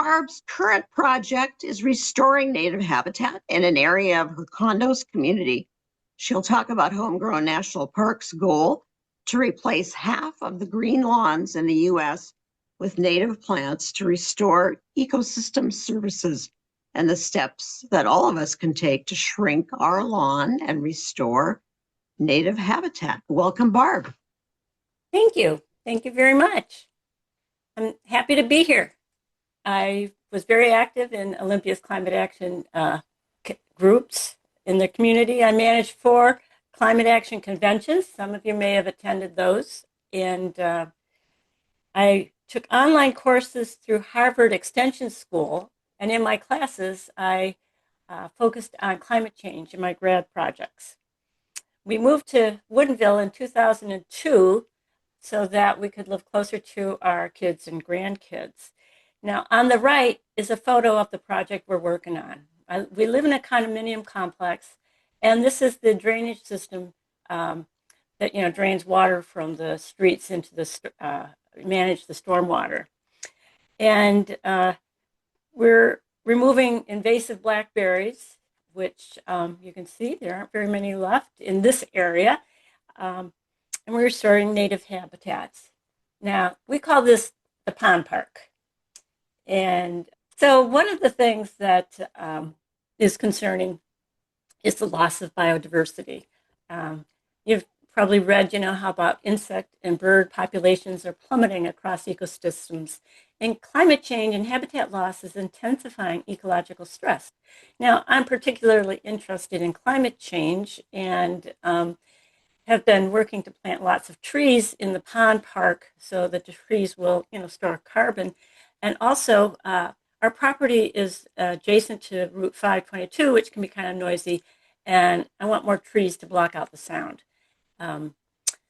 Barb's current project is restoring native habitat in an area of her condo's community. She'll talk about Homegrown National Park's goal to replace half of the green lawns in the U.S. with native plants to restore ecosystem services and the steps that all of us can take to shrink our lawn and restore native habitat. Welcome, Barb. Thank you. Thank you very much. I'm happy to be here. I was very active in Olympia's climate action groups in the community. I managed 4 climate action conventions. Some of you may have attended those. And I took online courses through Harvard Extension School. And in my classes, I focused on climate change in my grad projects. We moved to Woodinville in 2002 so that we could live closer to our kids and grandkids. Now, on the right is a photo of the project we're working on. We live in a condominium complex, and this is the drainage system that drains water from the streets into the manage the stormwater. And we're removing invasive blackberries, which you can see there aren't very many left in this area. And we're restoring native habitats. Now, we call this the pond park. And so one of the things that is concerning is the loss of biodiversity. You've probably read, how about insect and bird populations are plummeting across ecosystems, and climate change and habitat loss is intensifying ecological stress. Now, I'm particularly interested in climate change and have been working to plant lots of trees in the pond park so that the trees will, store carbon. And also, our property is adjacent to Route 522, which can be kind of noisy, and I want more trees to block out the sound.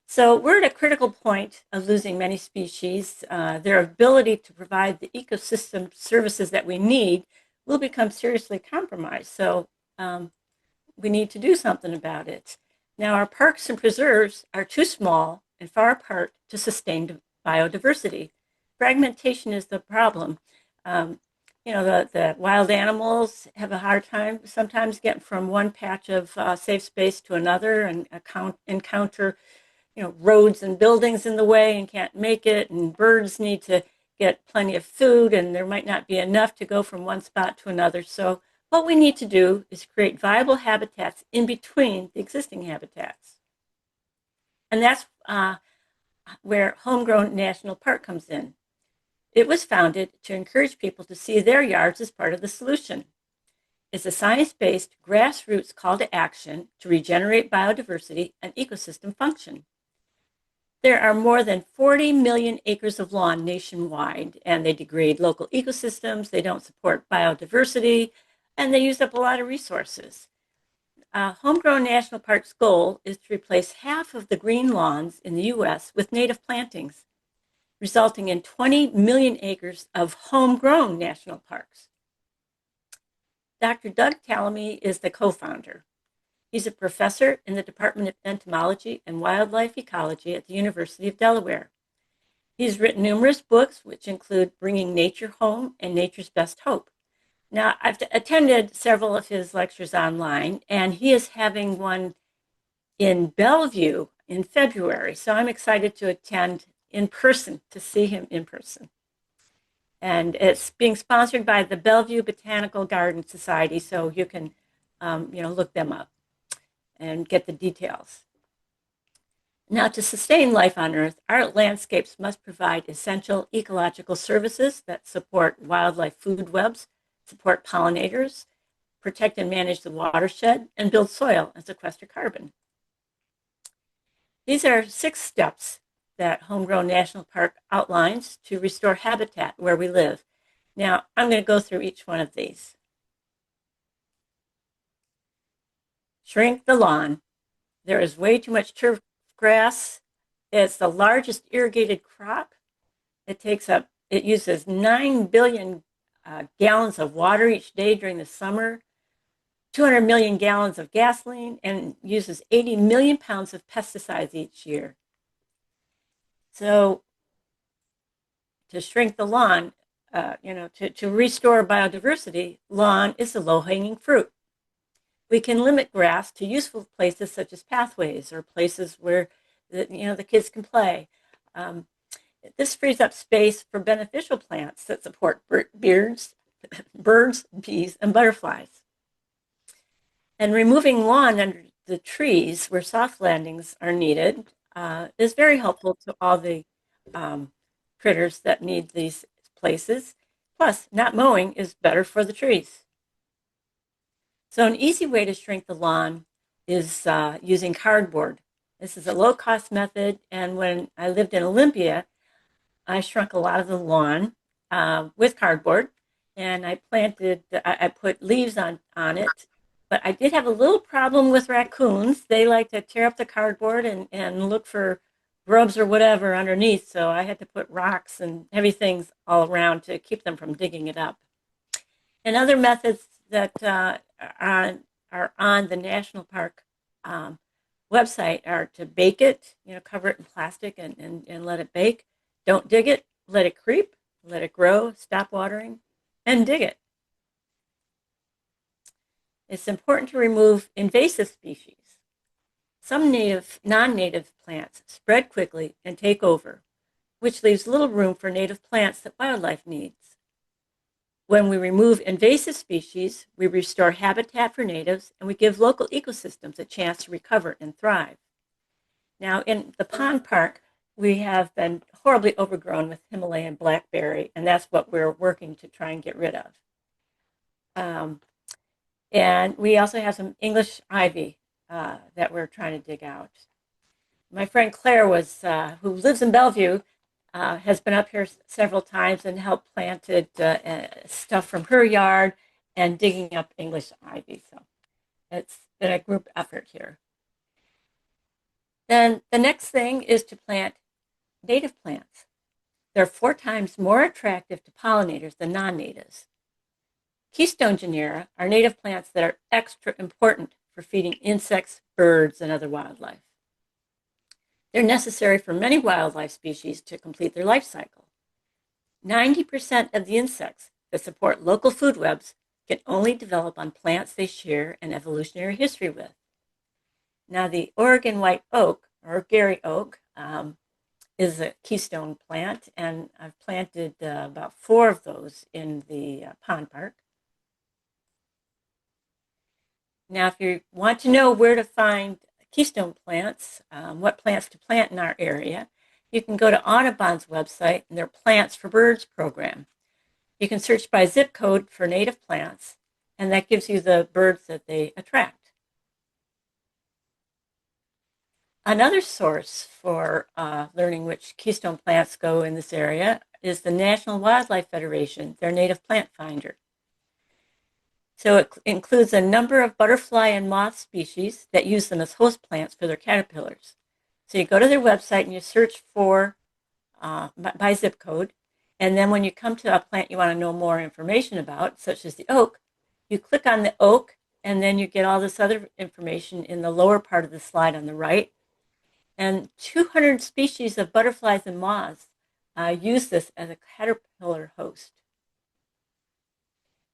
So we're at a critical point of losing many species. Their ability to provide the ecosystem services that we need will become seriously compromised. So we need to do something about it. Now, our parks and preserves are too small and far apart to sustain biodiversity. Fragmentation is the problem. The wild animals have a hard time sometimes getting from one patch of safe space to another and encounter, roads and buildings in the way and can't make it. And birds need to get plenty of food, and there might not be enough to go from one spot to another. So what we need to do is create viable habitats in between the existing habitats. And that's where Homegrown National Park comes in. It was founded to encourage people to see their yards as part of the solution. It's a science-based, grassroots call to action to regenerate biodiversity and ecosystem function. There are more than 40 million acres of lawn nationwide, and they degrade local ecosystems, they don't support biodiversity, and they use up a lot of resources. Homegrown National Park's goal is to replace half of the green lawns in the U.S. with native plantings, resulting in 20 million acres of homegrown national parks. Dr. Doug Tallamy is the co-founder. He's a professor in the Department of Entomology and Wildlife Ecology at the University of Delaware. He's written numerous books, which include Bringing Nature Home and Nature's Best Hope. Now, I've attended several of his lectures online, and he is having one in Bellevue in February. So I'm excited to attend in person, to see him in person. And it's being sponsored by the Bellevue Botanical Garden Society, so you can, look them up and get the details. Now, to sustain life on Earth, our landscapes must provide essential ecological services that support wildlife food webs, support pollinators, protect and manage the watershed, and build soil and sequester carbon. These are 6 steps that Homegrown National Park outlines to restore habitat where we live. Now, I'm going to go through each one of these. Shrink the lawn. There is way too much turf grass. It's the largest irrigated crop. It uses 9 billion gallons of water each day during the summer, 200 million gallons of gasoline, and uses 80 million pounds of pesticides each year. So to shrink the lawn, to restore biodiversity, lawn is the low-hanging fruit. We can limit grass to useful places such as pathways or places where the kids can play. This frees up space for beneficial plants that support birds, bees, and butterflies. And removing lawn under the trees where soft landings are needed is very helpful to all the critters that need these places. Plus, not mowing is better for the trees. So an easy way to shrink the lawn is using cardboard. This is a low-cost method, and when I lived in Olympia, I shrunk a lot of the lawn with cardboard, and I put leaves on it. But I did have a little problem with raccoons. They like to tear up the cardboard and look for grubs or whatever underneath, so I had to put rocks and heavy things all around to keep them from digging it up. And other methods that are on the national park website are to bake it, cover it in plastic and let it bake. Don't dig it, let it creep, let it grow, stop watering, and dig it. It's important to remove invasive species. Some non-native plants spread quickly and take over, which leaves little room for native plants that wildlife needs. When we remove invasive species, we restore habitat for natives and we give local ecosystems a chance to recover and thrive. Now, in the pond park, we have been horribly overgrown with Himalayan blackberry, and that's what we're working to try and get rid of. And we also have some English ivy that we're trying to dig out. My friend Claire who lives in Bellevue, has been up here several times and helped planted stuff from her yard and digging up English ivy. So it's been a group effort here. Then the next thing is to plant native plants. They're 4 times more attractive to pollinators than non-natives. Keystone genera are native plants that are extra important for feeding insects, birds, and other wildlife. They're necessary for many wildlife species to complete their life cycle. 90% of the insects that support local food webs can only develop on plants they share an evolutionary history with. Now, the Oregon white oak, or Gary oak, is a keystone plant, and I've planted about 4 of those in the pond park. Now, if you want to know where to find keystone plants, what plants to plant in our area, you can go to Audubon's website and their Plants for Birds program. You can search by zip code for native plants, and that gives you the birds that they attract. Another source for learning which keystone plants go in this area is the National Wildlife Federation, their native plant finder. So it includes a number of butterfly and moth species that use them as host plants for their caterpillars. So you go to their website and you search for by zip code, and then when you come to a plant you want to know more information about, such as the oak, you click on the oak, and then you get all this other information in the lower part of the slide on the right. And 200 species of butterflies and moths use this as a caterpillar host.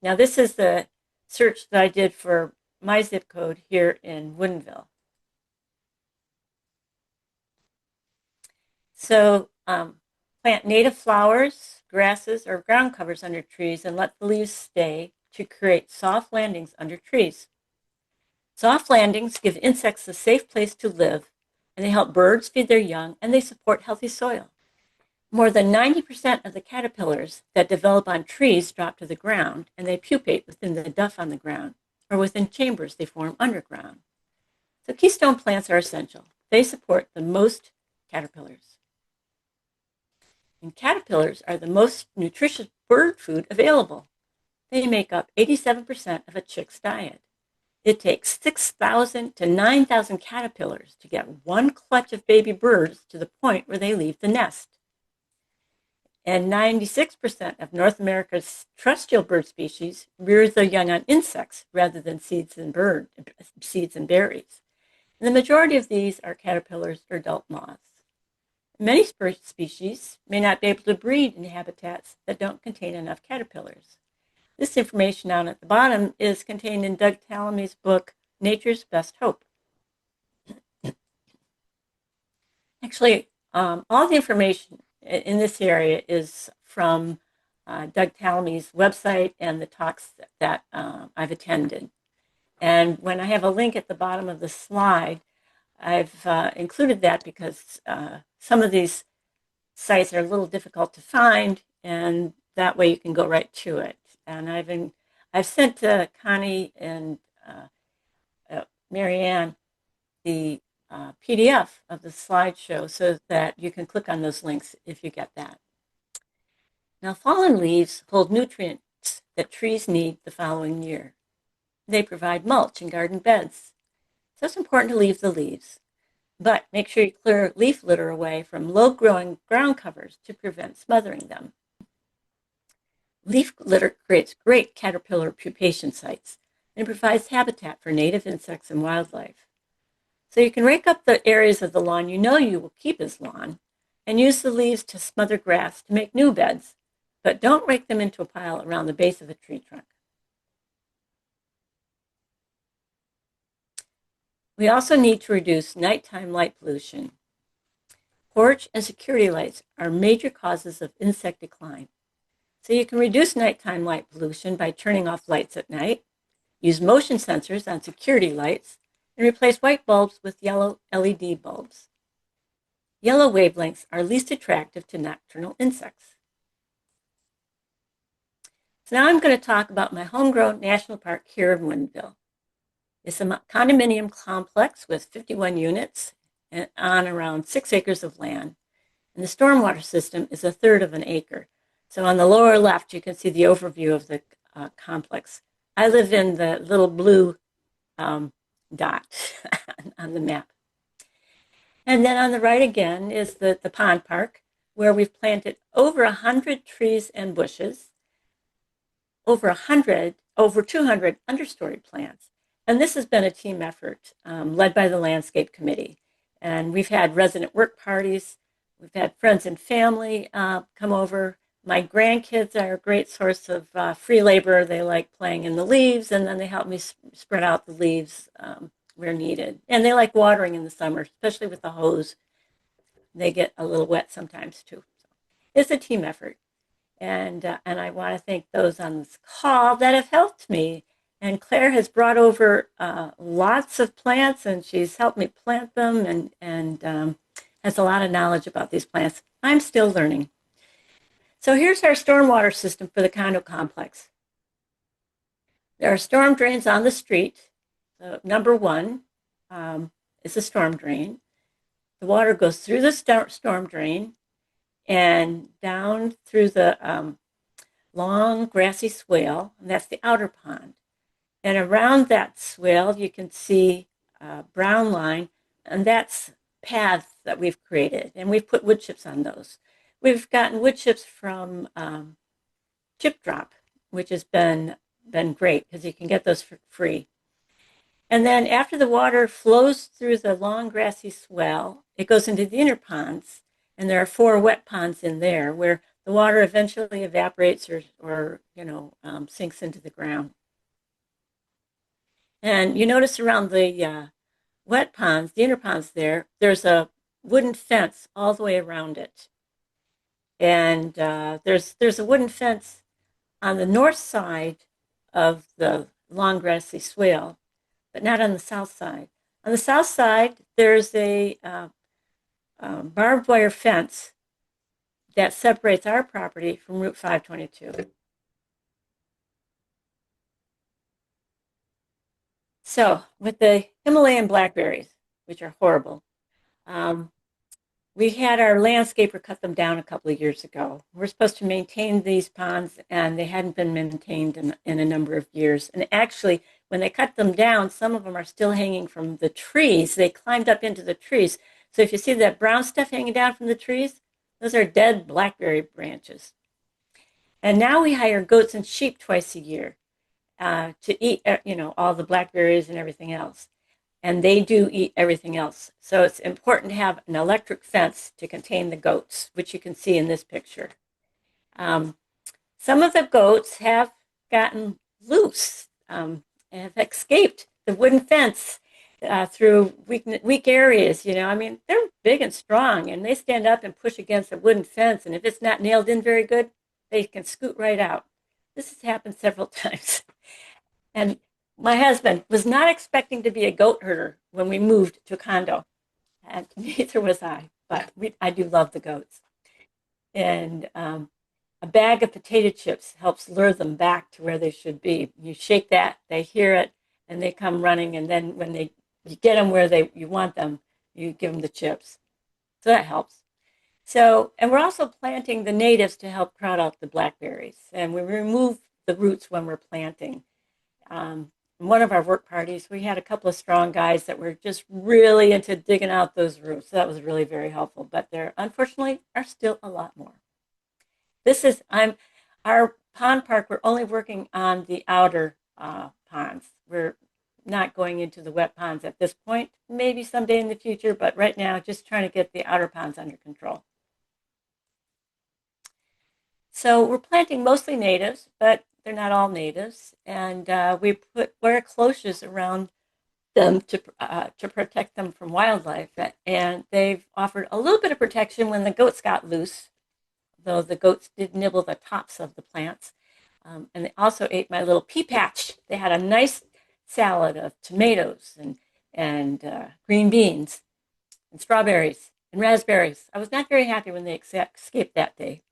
Now, this is the search that I did for my zip code here in Woodinville. So plant native flowers, grasses, or ground covers under trees and let the leaves stay to create soft landings under trees. Soft landings give insects a safe place to live, and they help birds feed their young, and they support healthy soil. More than 90% of the caterpillars that develop on trees drop to the ground, and they pupate within the duff on the ground, or within chambers they form underground. So keystone plants are essential. They support the most caterpillars. And caterpillars are the most nutritious bird food available. They make up 87% of a chick's diet. It takes 6,000 to 9,000 caterpillars to get one clutch of baby birds to the point where they leave the nest. And 96% of North America's terrestrial bird species rears their young on insects rather than seeds and berries. And the majority of these are caterpillars or adult moths. Many species may not be able to breed in habitats that don't contain enough caterpillars. This information down at the bottom is contained in Doug Tallamy's book, Nature's Best Hope. Actually, all the information in this area is from Doug Tallamy's website and the talks that I've attended. And when I have a link at the bottom of the slide, I've included that because some of these sites are a little difficult to find, and that way you can go right to it. And I've sent to Connie and Marianne the PDF of the slideshow so that you can click on those links if you get that. Now, fallen leaves hold nutrients that trees need the following year. They provide mulch in garden beds. So it's important to leave the leaves, but make sure you clear leaf litter away from low-growing ground covers to prevent smothering them. Leaf litter creates great caterpillar pupation sites and provides habitat for native insects and wildlife. So you can rake up the areas of the lawn you know you will keep as lawn and use the leaves to smother grass to make new beds, but don't rake them into a pile around the base of a tree trunk. We also need to reduce nighttime light pollution. Porch and security lights are major causes of insect decline. So you can reduce nighttime light pollution by turning off lights at night, use motion sensors on security lights, and replace white bulbs with yellow LED bulbs. Yellow wavelengths are least attractive to nocturnal insects. So now I'm going to talk about my Homegrown National Park here in Woodinville. It's a condominium complex with 51 units on around 6 acres of land. And the stormwater system is a third of an acre. So on the lower left, you can see the overview of the complex. I live in the little blue dot on the map. And then on the right again is the pond park, where we've planted over 100 trees and bushes, over 200 understory plants. And this has been a team effort led by the landscape committee. And we've had resident work parties. We've had friends and family come over. My grandkids are a great source of free labor. They like playing in the leaves, and then they help me spread out the leaves where needed. And they like watering in the summer, especially with the hose. They get a little wet sometimes too. So it's a team effort. And I want to thank those on this call that have helped me. And Claire has brought over lots of plants, and she's helped me plant them and has a lot of knowledge about these plants. I'm still learning. So here's our stormwater system for the condo complex. There are storm drains on the street. So number one is a storm drain. The water goes through the storm drain and down through the long grassy swale, and that's the outer pond. And around that swale, you can see a brown line, and that's paths that we've created, and we've put wood chips on those. We've gotten wood chips from Chip Drop, which has been great because you can get those for free. And then after the water flows through the long grassy swell, it goes into the inner ponds, and there are 4 wet ponds in there where the water eventually evaporates or sinks into the ground. And you notice around the wet ponds, the inner ponds there's a wooden fence all the way around it. And there's a wooden fence on the north side of the long grassy swale, but not on the south side. On the south side, there's a barbed wire fence that separates our property from Route 522. So with the Himalayan blackberries, which are horrible, we had our landscaper cut them down a couple of years ago. We're supposed to maintain these ponds, and they hadn't been maintained in a number of years. And actually, when they cut them down, some of them are still hanging from the trees. They climbed up into the trees. So if you see that brown stuff hanging down from the trees, those are dead blackberry branches. And now we hire goats and sheep twice a year to eat, all the blackberries and everything else. and they do eat everything else. So it's important to have an electric fence to contain the goats, which you can see in this picture. Some of the goats have gotten loose and have escaped the wooden fence through weak areas. I mean, they're big and strong, and they stand up and push against a wooden fence, and if it's not nailed in very good, they can scoot right out. This has happened several times. And my husband was not expecting to be a goat herder when we moved to a condo, and neither was I, but I do love the goats. And a bag of potato chips helps lure them back to where they should be. You shake that, they hear it, and they come running. And then when you get them where you want them, you give them the chips. So that helps. So, and we're also planting the natives to help crowd out the blackberries. And we remove the roots when we're planting. In one of our work parties, we had a couple of strong guys that were just really into digging out those roots. So that was really very helpful. But there, unfortunately, are still a lot more. Our pond park, we're only working on the outer ponds. We're not going into the wet ponds at this point, maybe someday in the future, but right now, just trying to get the outer ponds under control. So we're planting mostly natives, but they're not all natives. And we put wire cloches around them to protect them from wildlife. And they've offered a little bit of protection when the goats got loose, though the goats did nibble the tops of the plants. And they also ate my little pea patch. They had a nice salad of tomatoes and green beans and strawberries and raspberries. I was not very happy when they escaped that day.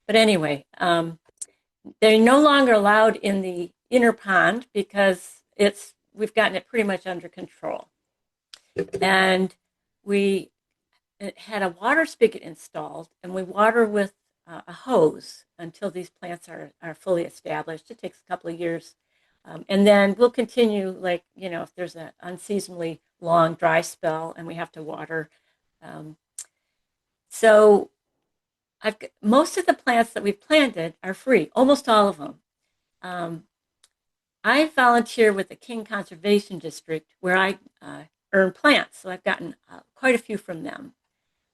But anyway, they're no longer allowed in the inner pond because we've gotten it pretty much under control. And we had a water spigot installed, and we water with a hose until these plants are fully established. It takes a couple of years. And then we'll continue, if there's an unseasonably long dry spell and we have to water. So most of the plants that we've planted are free, almost all of them. I volunteer with the King Conservation District where I earn plants, so I've gotten quite a few from them.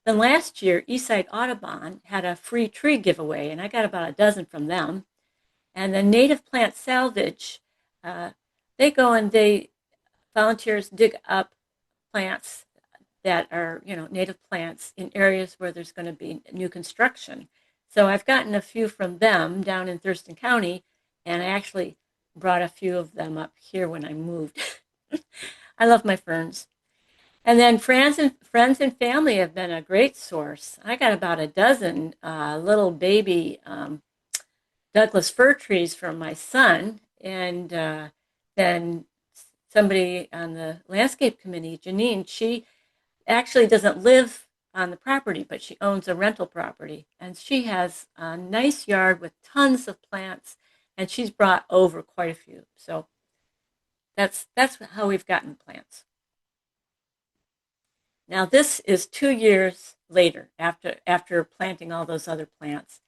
Then last year, Eastside Audubon had a free tree giveaway, and I got about a dozen from them. And the Native Plant Salvage, they go and volunteers dig up plants that are, native plants in areas where there's going to be new construction. So I've gotten a few from them down in Thurston County, and I actually brought a few of them up here when I moved. I love my ferns. And then friends and family have been a great source. I got about a dozen little baby Douglas fir trees from my son, and then somebody on the landscape committee, Janine, she actually doesn't live on the property, but she owns a rental property, and she has a nice yard with tons of plants, and she's brought over quite a few. So that's how we've gotten plants. Now this is 2 years later after planting all those other plants,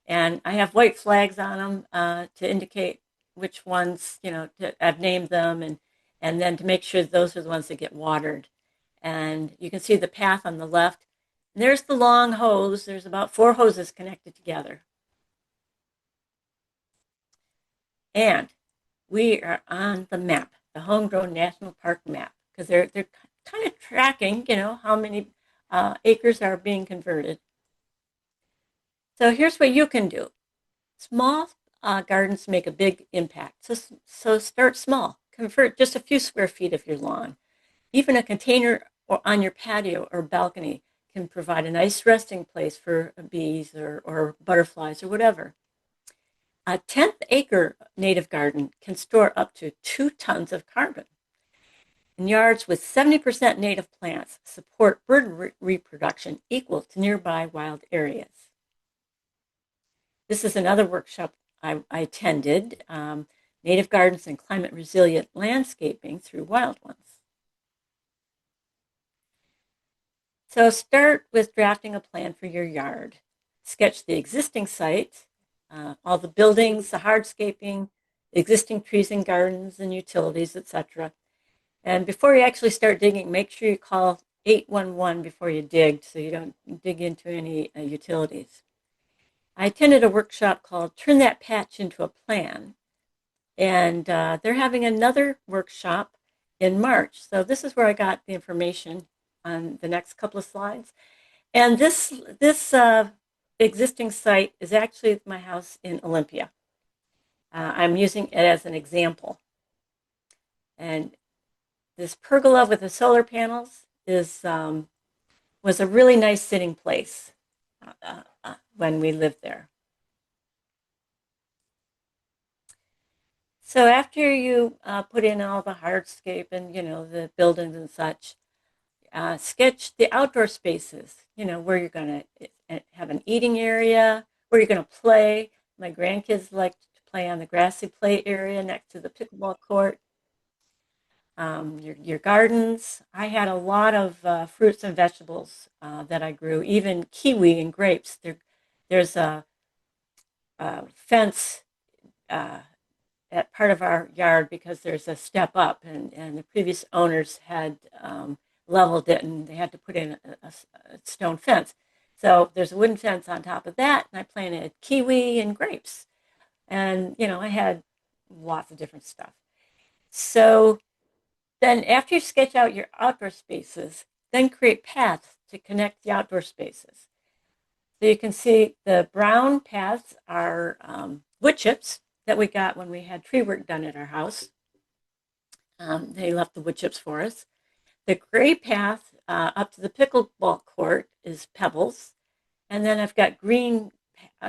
and I have white flags on them to indicate which ones, I've named them, and then to make sure those are the ones that get watered. And you can see the path on the left. And there's the long hose. There's about 4 hoses connected together. And we are on the map, the Homegrown National Park map, because they're kind of tracking, how many acres are being converted. So here's what you can do. Small gardens make a big impact. So start small. Convert just a few square feet of your lawn. Even a container or on your patio or balcony can provide a nice resting place for bees or butterflies or whatever. A 10th acre native garden can store up to 2 tons of carbon. And yards with 70% native plants support bird reproduction equal to nearby wild areas. This is another workshop I attended, Native Gardens and Climate Resilient Landscaping through Wild Ones. So start with drafting a plan for your yard. Sketch the existing site, all the buildings, the hardscaping, existing trees and gardens and utilities, etc. And before you actually start digging, make sure you call 811 before you dig so you don't dig into any utilities. I attended a workshop called Turn That Patch into a Plan, and they're having another workshop in March. So this is where I got the information on the next couple of slides. And this existing site is actually my house in Olympia. I'm using it as an example. And this pergola with the solar panels was a really nice sitting place when we lived there. So after you put in all the hardscape and the buildings and such, sketch the outdoor spaces. Where you're going to have an eating area, where you're going to play. My grandkids like to play on the grassy play area next to the pickleball court. Your gardens. I had a lot of fruits and vegetables that I grew, even kiwi and grapes. There's a fence at part of our yard because there's a step up, and the previous owners had leveled it, and they had to put in a stone fence. So there's a wooden fence on top of that, and I planted kiwi and grapes. And, I had lots of different stuff. So then after you sketch out your outdoor spaces, then create paths to connect the outdoor spaces. So you can see the brown paths are wood chips that we got when we had tree work done at our house. They left the wood chips for us. The gray path up to the pickleball court is pebbles. And then I've got green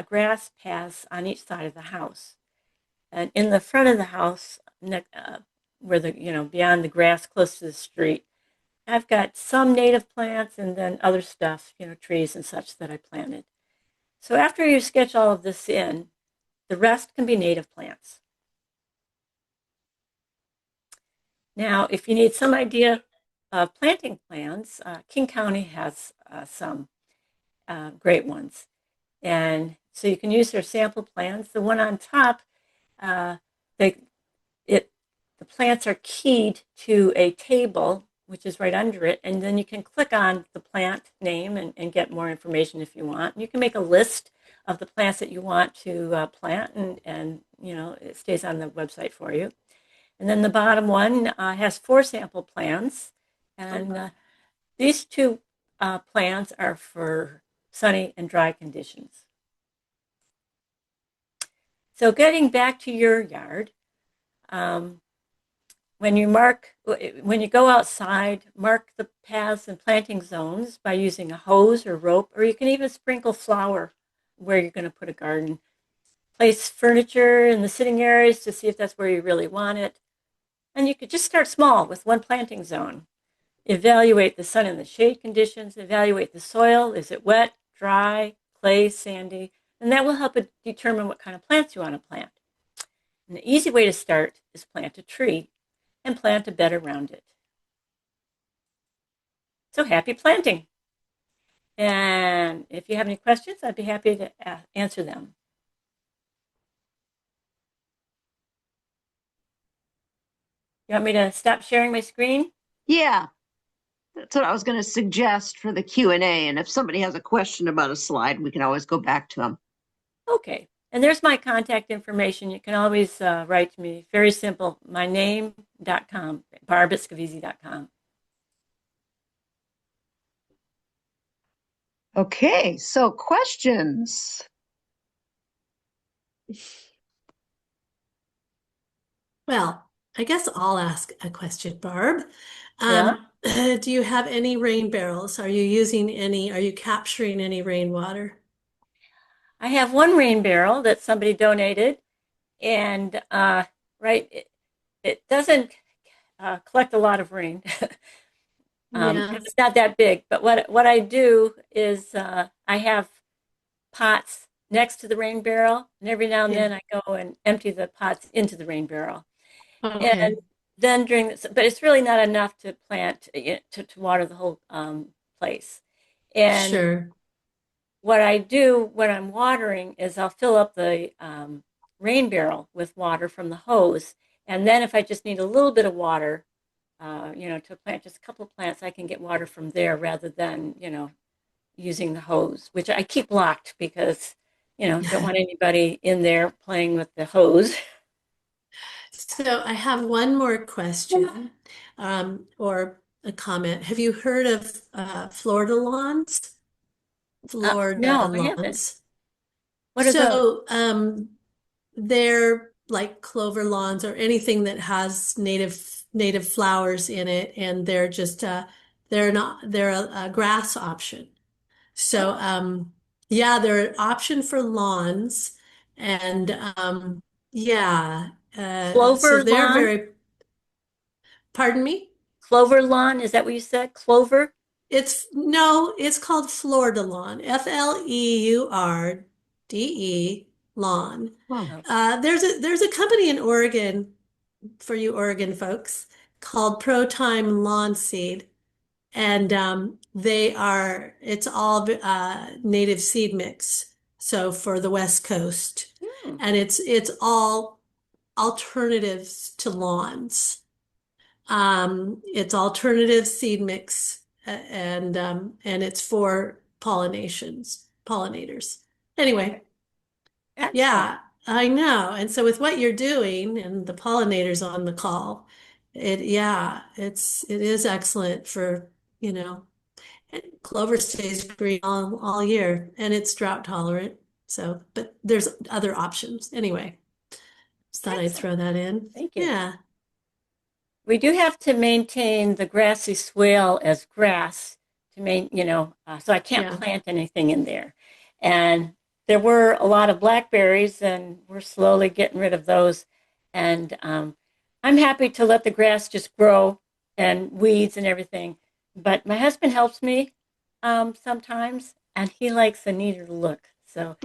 grass paths on each side of the house. And in the front of the house, where beyond the grass close to the street, I've got some native plants and then other stuff, trees and such that I planted. So after you sketch all of this in, the rest can be native plants. Now, if you need some idea of planting plans, King County has some great ones. And so you can use their sample plans. The one on top, the plants are keyed to a table, which is right under it, and then you can click on the plant name and get more information if you want. You can make a list of the plants that you want to plant, and it stays on the website for you. And then the bottom one has 4 sample plants, and these 2 plants are for sunny and dry conditions. So getting back to your yard, when you go outside, mark the paths and planting zones by using a hose or rope, or you can even sprinkle flour where you're going to put a garden. Place furniture in the sitting areas to see if that's where you really want it. And you could just start small with 1 planting zone. Evaluate the sun and the shade conditions, evaluate the soil. Is it wet, dry, clay, sandy? And that will help it determine what kind of plants you want to plant. And the easy way to start is plant a tree and plant a bed around it. So happy planting. And if you have any questions, I'd be happy to answer them. You want me to stop sharing my screen? Yeah, that's what I was going to suggest for the Q&A. And if somebody has a question about a slide, we can always go back to them. Okay. And there's my contact information. You can always write to me. Very simple. My name.com, barb@scavezzi.com. Okay, so questions. Well, I guess I'll ask a question, Barb. Yeah. Do you have any rain barrels? Are you capturing any rainwater? I have 1 rain barrel that somebody donated. And it doesn't collect a lot of rain. Yeah. It's not that big, but what I do is I have pots next to the rain barrel, and every now and then I go and empty the pots into the rain barrel. Okay. And then during this, but it's really not enough to plant to water the whole place. And Sure. what I do when I'm watering is I'll fill up the rain barrel with water from the hose, and then if I just need a little bit of water, to plant just a couple of plants, I can get water from there rather than, using the hose, which I keep locked because, don't want anybody in there playing with the hose. So I have one more question, or a comment. Have you heard of Florida lawns? Florida No, I haven't. lawns. What are those? So they're like clover lawns or anything that has native flowers in it, and they're a grass option. So Oh, yeah, they're an option for lawns, and yeah, so clover they're lawn? very, pardon me? Clover lawn? Is that what you said? Clover? It's no, it's called Florida lawn, Fleurde lawn. Wow. Oh, There's a company in Oregon for you Oregon folks called Pro Time Lawn Seed, and it's all native seed mix. So for the West Coast, hmm. and it's all alternatives to lawns. It's alternative seed mix, and it's for pollinators. Anyway, Excellent. yeah, I know. And so with what you're doing and the pollinators on the call, yeah, it is excellent for, you know, and clover stays green all year and it's drought tolerant. So, but there's other options. Anyway, just thought I'd Excellent. throw that in. Thank you. Yeah, We do have to maintain the grassy swale as grass to so I can't yeah. plant anything in there. And there were a lot of blackberries, and we're slowly getting rid of those. And I'm happy to let the grass just grow and weeds and everything. But my husband helps me sometimes, and he likes a neater look. So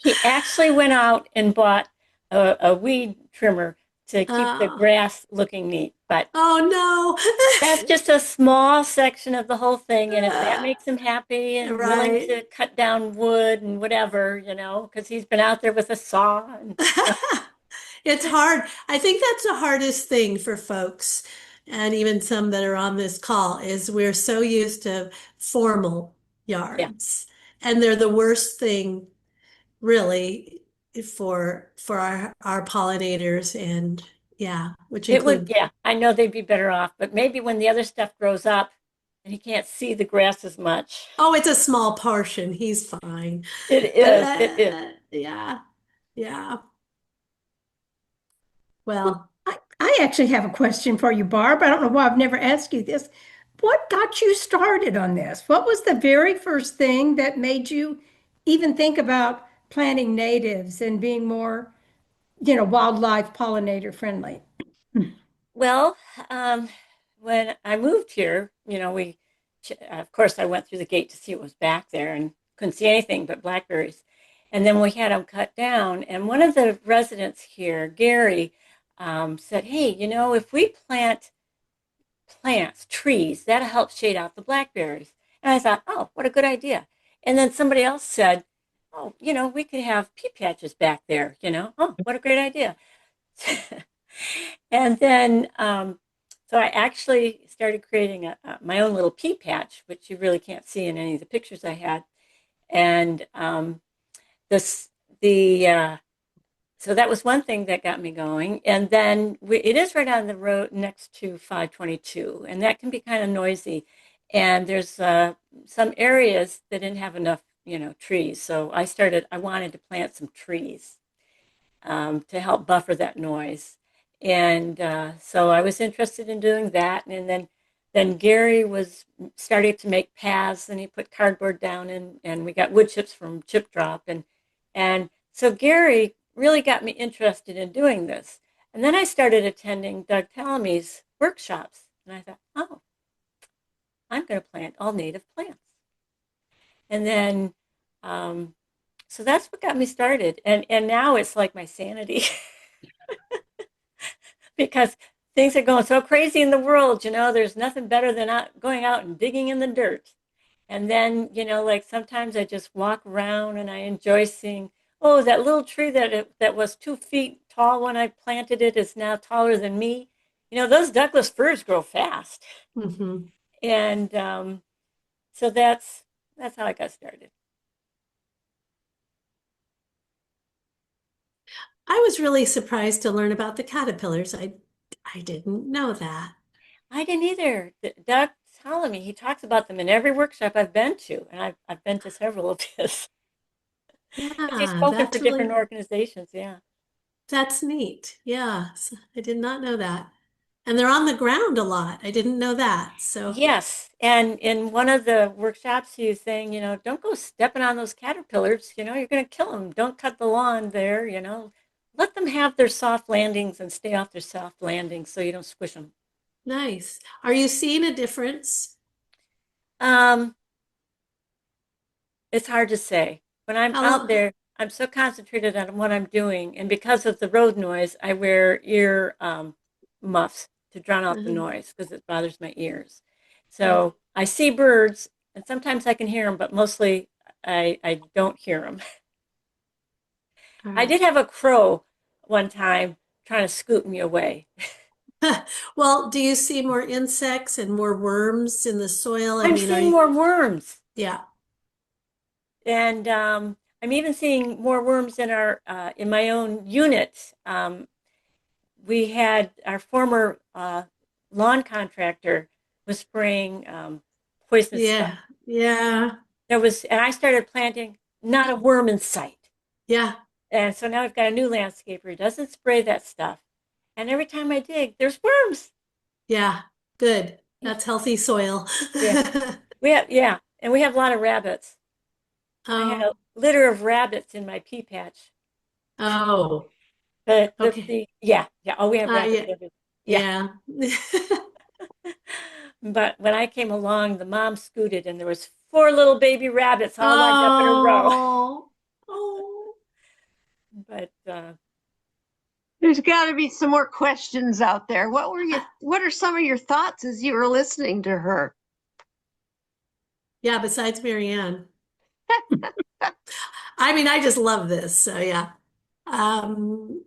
he actually went out and bought a weed trimmer to keep the Oh, grass looking neat. But that's oh just a small section of the whole thing. And if that no. makes him happy and willing Right. to cut down wood and whatever, because he's been out there with a saw and stuff. It's hard. I think that's the hardest thing for folks, and even some that are on this call, is we're so used to formal Yeah. yards, and they're the worst thing really for our pollinators and yeah, which It would, include yeah, I know they'd be better off, but maybe when the other stuff grows up and he can't see the grass as much. oh, it's a small portion. He's fine. It But is. It is. yeah, yeah. Well, I actually have a question for you, Barb. I don't know why I've never asked you this. What got you started on this? What was the very first thing that made you even think about planting natives and being more, wildlife pollinator friendly? Well, when I moved here, of course, I went through the gate to see what was back there and couldn't see anything but blackberries. And then we had them cut down. And one of the residents here, Gary, said, "Hey, if we plant plants, trees, that'll help shade out the blackberries." And I thought, "Oh, what a good idea." And then somebody else said, "Oh, we could have pea patches back there, Oh, what a great idea." And then, so I actually started creating my own little pea patch, which you really can't see in any of the pictures I had. And this, the so that was one thing that got me going. And then it is right on the road next to 522, and that can be kind of noisy. And there's some areas that didn't have enough, trees. So I wanted to plant some trees to help buffer that noise. And so I was interested in doing that. And then Gary was starting to make paths, and he put cardboard down, and we got wood chips from Chip Drop. And so Gary really got me interested in doing this. And then I started attending Doug Tallamy's workshops. And I thought, oh, I'm going to plant all native plants. And then, so that's what got me started. And now it's like my sanity because things are going so crazy in the world. There's nothing better than going out and digging in the dirt. And then, like sometimes I just walk around and I enjoy seeing, oh, that little tree that was 2 feet tall when I planted it is now taller than me. those Douglas firs grow fast. Hmm. And so that's how I got started. I was really surprised to learn about the caterpillars. I didn't know that. I didn't either. Doug telling me he talks about them in every workshop I've been to, and I've been to several of his. He's Yeah, spoken for different organizations. Yeah. that's neat. Yeah, I did not know that. And they're on the ground a lot. I didn't know that. So Yes, and in one of the workshops, he was saying, don't go stepping on those caterpillars. You're going to kill them. Don't cut the lawn there. Let them have their soft landings and stay off their soft landings so you don't squish them. nice. Are you seeing a difference? Um, it's hard to say. When I'm How out long? there, I'm so concentrated on what I'm doing, and because of the road noise, I wear ear muffs to drown out the Uh-huh. noise because it bothers my ears. Yeah. So I see birds, and sometimes I can hear them, but mostly I don't hear them. All I right. did have a crow one time trying to scoot me away. Well, do you see more insects and more worms in the soil? I I'm mean, are seeing you? more worms, Yeah. and I'm even seeing more worms in my own unit. We had our former lawn contractor was spraying poisonous stuff. Yeah. Yeah. And I started planting, not a worm in sight. Yeah. And so now I've got a new landscaper who doesn't spray that stuff. And every time I dig, there's worms. Yeah. Good. That's healthy soil. Yeah, and we have a lot of rabbits. I had a Oh. litter of rabbits in my pea patch. Oh. But Okay. yeah. Oh, we have rabbits Yeah. everywhere. Yeah. Yeah. But when I came along, the mom scooted and there was four little baby rabbits all lined up in a row. Oh. Oh. But There's got to be some more questions out there. What are some of your thoughts as you were listening to her? Yeah, besides Marianne. I mean, I just love this. So yeah. Um,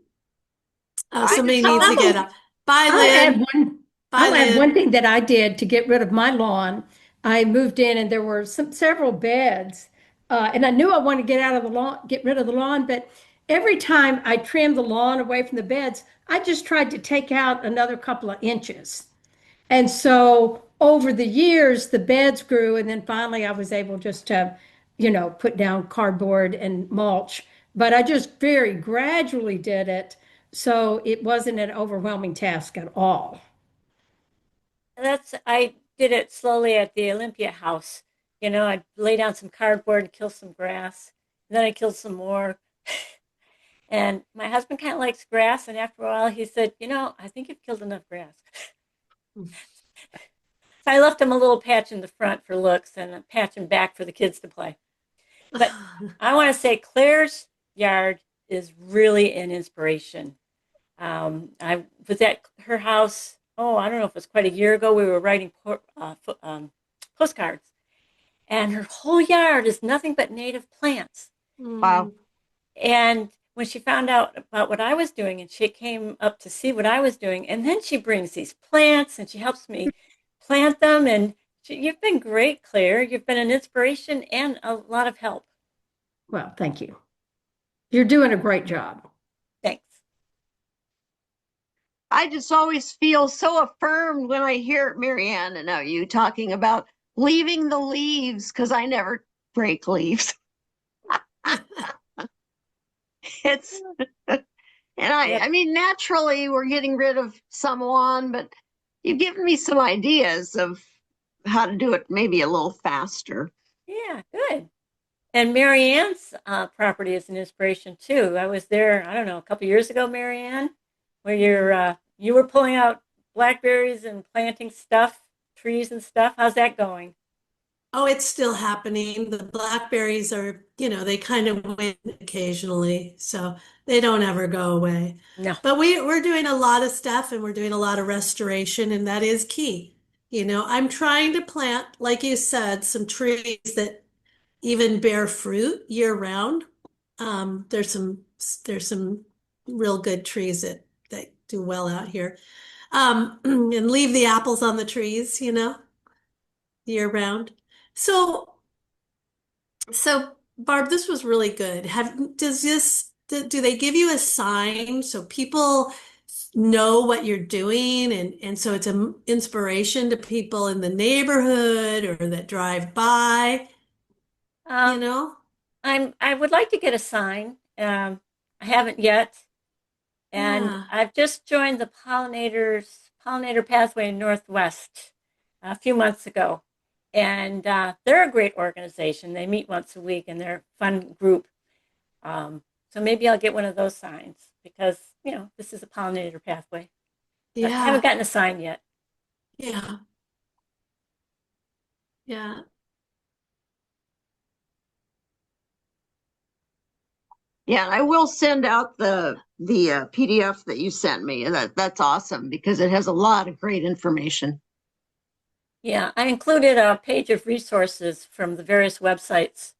oh, I somebody just needs to get always, up. Bye, I'll add Lynn. one, Bye, I'll add one Lynn. thing that I did to get rid of my lawn. I moved in and there were several beds. And I knew I wanted to get out of the lawn, get rid of the lawn, but every time I trimmed the lawn away from the beds, I just tried to take out another couple of inches. And so over the years, the beds grew, and then finally I was able just to, put down cardboard and mulch. But I just very gradually did it, so it wasn't an overwhelming task at all. I did it slowly at the Olympia house. I'd lay down some cardboard and kill some grass. And then I killed some more. And my husband kind of likes grass. And after a while, he said, I think you've killed enough grass. So I left him a little patch in the front for looks and a patch in back for the kids to play. But I want to say Claire's yard is really an inspiration. I was at her house, oh, I don't know if it was quite a year ago. We were writing postcards, and her whole yard is nothing but native plants. wow. Mm. And when she found out about what I was doing, and she came up to see what I was doing, and then she brings these plants and she helps me plant them. And you've been great, Claire. You've been an inspiration and a lot of help. Well, thank you. You're doing a great job. Thanks. I just always feel so affirmed when I hear Marianne and you talking about leaving the leaves because I never break leaves. It's and Yep. I mean naturally we're getting rid of some lawn, but you've given me some ideas of how to do it maybe a little faster. Yeah, good. And Marianne's property is an inspiration too. I was there, I don't know, a couple years ago, Marianne, where you were pulling out blackberries and planting stuff, trees and stuff. How's that going? Oh, it's still happening. The blackberries are, they kind of win occasionally, so they don't ever go away. No. But we're doing a lot of stuff and we're doing a lot of restoration, and that is key. I'm trying to plant, like you said, some trees that even bear fruit year round. There's some real good trees that do well out here. And leave the apples on the trees, year round. So Barb, this was really good. Do they give you a sign so people know what you're doing and so it's an inspiration to people in the neighborhood or that drive by, you Um, know? I would like to get a sign. I haven't yet, and Yeah. I've just joined the pollinator pathway Northwest a few months ago, and they're a great organization. They meet once a week, and they're a fun group. So maybe I'll get one of those signs because this is a pollinator pathway, but I haven't Yeah. gotten a sign yet. Yeah. Yeah. Yeah, I will send out the PDF that you sent me. That's awesome because it has a lot of great information. Yeah, I included a page of resources from the various websites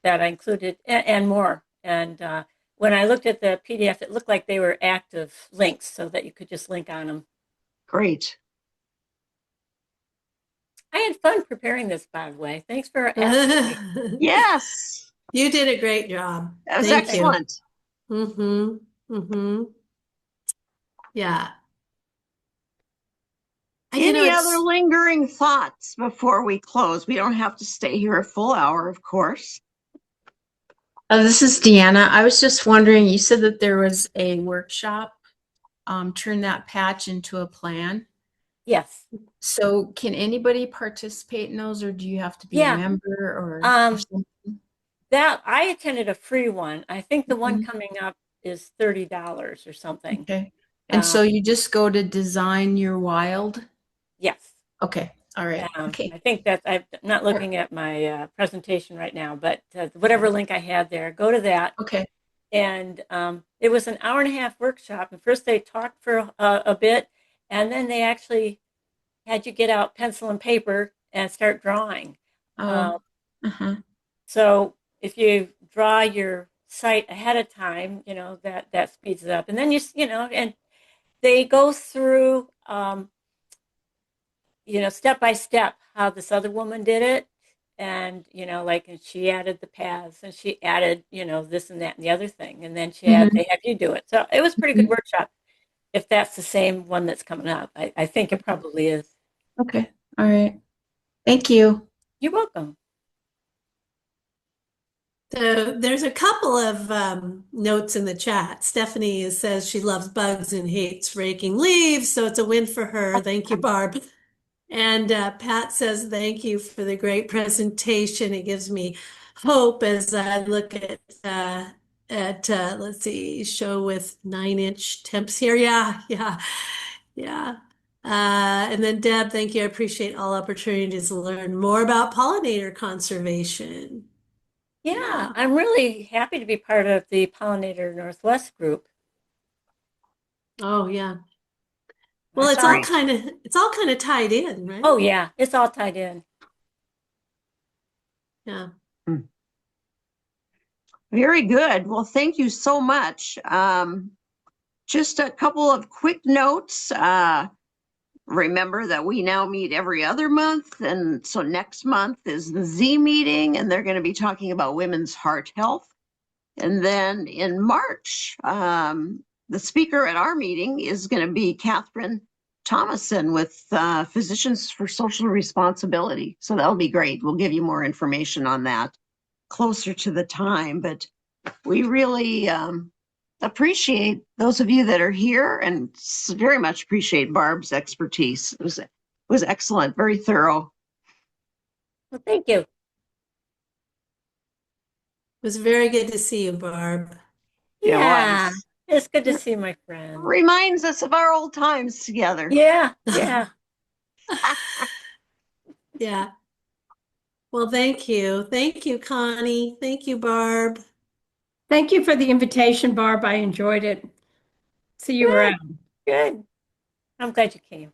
that I included and more. And when I looked at the PDF, it looked like they were active links so that you could just link on them. Great. I had fun preparing this, by the way. Thanks for asking me. Yes, You did a great job. that was Thank you. excellent. Mm-hmm. Mm-hmm. Yeah. Any other It's lingering thoughts before we close? We don't have to stay here a full hour, of course. This is Deanna. I was just wondering, you said that there was a workshop, turn that patch into a plan. Yes. So can anybody participate in those, or do you have to be a Yeah. member or Um, something? that I attended a free one. I think the one Mhm. coming up is $30 or something. Okay. And so you just go to Design Your Wild? Yes. Okay. All right. I Okay. think that I'm not looking at my presentation right now, but whatever link I had there, go to that. Okay. And it was an hour and a half workshop. And first they talked for a bit, and then they actually had you get out pencil and paper and start drawing. Oh, uh-huh. So if you draw your site ahead of time, that speeds it up. And then and they go through, step by step how this other woman did it. And, and she added the paths and she added, this and that and the other thing. And then they have you do it. So it was a pretty good workshop. If that's the same one that's coming up, I think it probably is. Okay. All right. Thank you. You're welcome. So there's a couple of notes in the chat. Stephanie says she loves bugs and hates raking leaves, so it's a win for her. Thank you, Barb. And Pat says thank you for the great presentation. It gives me hope as I look at let's see, show with 9-inch temps here. Yeah, yeah, yeah. And then Deb, thank you. I appreciate all opportunities to learn more about pollinator conservation. Yeah, Yeah. I'm really happy to be part of the Pollinator Northwest group. Oh, yeah. Well, That's great. it's all kind of tied in, right? Oh, yeah, it's all tied in. Yeah. Very good. Well, thank you so much. Just a couple of quick notes. Remember that we now meet every other month. And so next month is the Z meeting, and they're going to be talking about women's heart health. And then in March, the speaker at our meeting is going to be Catherine Thomason with Physicians for Social Responsibility. So that'll be great. We'll give you more information on that closer to the time. But we really appreciate those of you that are here and very much appreciate Barb's expertise. It was excellent, very thorough. Well, thank you. It was very good to see you, Barb. Yeah, was. it's good to see my friend. Reminds us of our old times together. Yeah, yeah. Yeah. Well, thank you. Thank you, Connie. Thank you, Barb. Thank you for the invitation, Barb. I enjoyed it. See you Good, around. good. I'm glad you came.